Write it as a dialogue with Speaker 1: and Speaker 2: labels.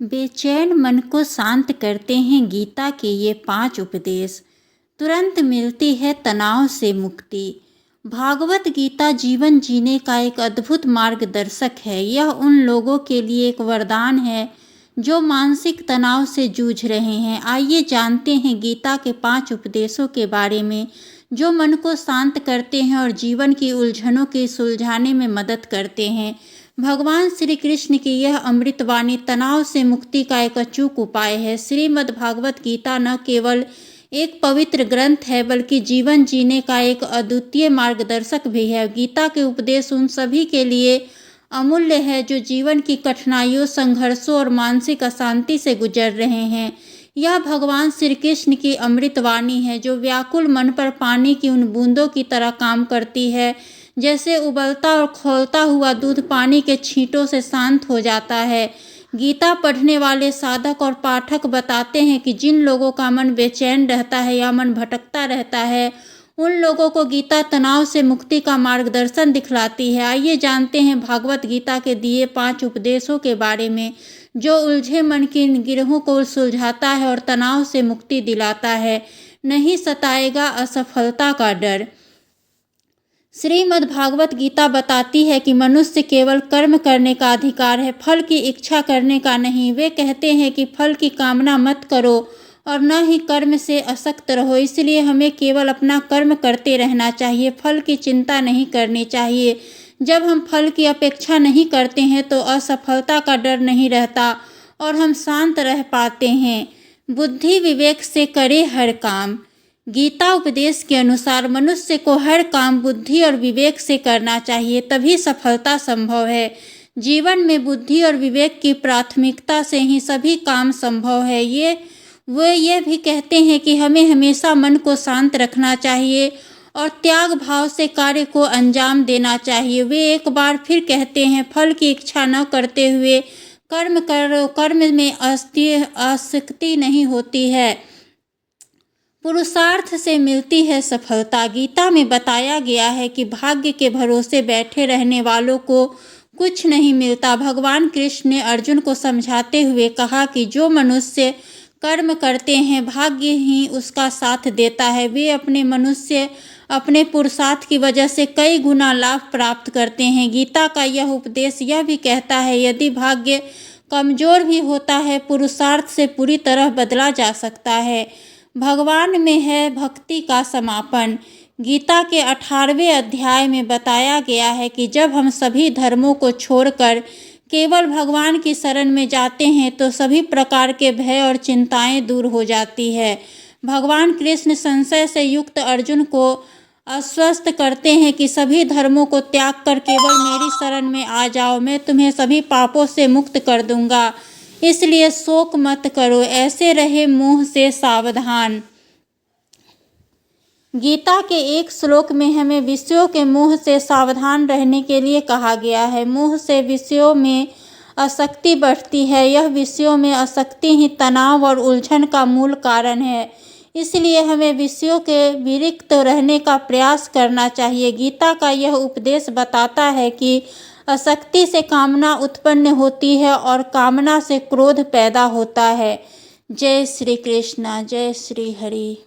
Speaker 1: बेचैन मन को शांत करते हैं गीता के ये 5 उपदेश। तुरंत मिलती है तनाव से मुक्ति। भागवत गीता जीवन जीने का एक अद्भुत मार्गदर्शक है। यह उन लोगों के लिए एक वरदान है जो मानसिक तनाव से जूझ रहे हैं। आइए जानते हैं गीता के 5 उपदेशों के बारे में जो मन को शांत करते हैं और जीवन की उलझनों के सुलझाने में मदद करते हैं। भगवान श्री कृष्ण की यह अमृतवाणी तनाव से मुक्ति का एक अचूक उपाय है। श्रीमद् भागवत गीता न केवल एक पवित्र ग्रंथ है बल्कि जीवन जीने का एक अद्वितीय मार्गदर्शक भी है। गीता के उपदेश उन सभी के लिए अमूल्य है जो जीवन की कठिनाइयों, संघर्षों और मानसिक अशांति से गुजर रहे हैं। यह भगवान श्री कृष्ण की अमृतवाणी है जो व्याकुल मन पर पानी की उन बूंदों की तरह काम करती है। जैसे उबलता और खौलता हुआ दूध पानी के छींटों से शांत हो जाता है। गीता पढ़ने वाले साधक और पाठक बताते हैं कि जिन लोगों का मन बेचैन रहता है या मन भटकता रहता है, उन लोगों को गीता तनाव से मुक्ति का मार्गदर्शन दिखलाती है। आइए जानते हैं भागवत गीता के दिए 5 उपदेशों के बारे में जो उलझे मन की गिरहों को सुलझाता है और तनाव से मुक्ति दिलाता है। नहीं सताएगा असफलता का डर। श्रीमद् भागवत गीता बताती है कि मनुष्य केवल कर्म करने का अधिकार है, फल की इच्छा करने का नहीं। वे कहते हैं कि फल की कामना मत करो और न ही कर्म से आसक्त रहो। इसलिए हमें केवल अपना कर्म करते रहना चाहिए, फल की चिंता नहीं करनी चाहिए। जब हम फल की अपेक्षा नहीं करते हैं तो असफलता का डर नहीं रहता और हम शांत रह पाते हैं। बुद्धि विवेक से करे हर काम। गीता उपदेश के अनुसार मनुष्य को हर काम बुद्धि और विवेक से करना चाहिए, तभी सफलता संभव है। जीवन में बुद्धि और विवेक की प्राथमिकता से ही सभी काम संभव है। वे ये भी कहते हैं कि हमें हमेशा मन को शांत रखना चाहिए और त्याग भाव से कार्य को अंजाम देना चाहिए। वे एक बार फिर कहते हैं, फल की इच्छा न करते हुए कर्म करो, कर्म में आसक्ति नहीं होती है, पुरुषार्थ से मिलती है सफलता। गीता में बताया गया है कि भाग्य के भरोसे बैठे रहने वालों को कुछ नहीं मिलता। भगवान कृष्ण ने अर्जुन को समझाते हुए कहा कि जो मनुष्य कर्म करते हैं भाग्य ही उसका साथ देता है। वे अपने पुरुषार्थ की वजह से कई गुना लाभ प्राप्त करते हैं। गीता का यह उपदेश यह भी कहता है यदि भाग्य कमजोर भी होता है, पुरुषार्थ से पूरी तरह बदला जा सकता है। भगवान में है भक्ति का समापन। गीता के 18वें अध्याय में बताया गया है कि जब हम सभी धर्मों को छोड़कर केवल भगवान की शरण में जाते हैं तो सभी प्रकार के भय और चिंताएं दूर हो जाती है। भगवान कृष्ण संशय से युक्त अर्जुन को आश्वस्त करते हैं कि सभी धर्मों को त्याग कर केवल मेरी शरण में आ जाओ, मैं तुम्हें सभी पापों से मुक्त कर दूंगा। इसलिए शोक मत करो, ऐसे रहे मोह से सावधान। गीता के एक श्लोक में हमें विषयों के मोह से सावधान रहने के लिए कहा गया है। मोह से विषयों में आसक्ति बढ़ती है। यह विषयों में आसक्ति ही तनाव और उलझन का मूल कारण है। इसलिए हमें विषयों के विरक्त रहने का प्रयास करना चाहिए। गीता का यह उपदेश बताता है कि आसक्ति से कामना उत्पन्न होती है और कामना से क्रोध पैदा होता है। जय श्री कृष्ण, जय श्री हरि।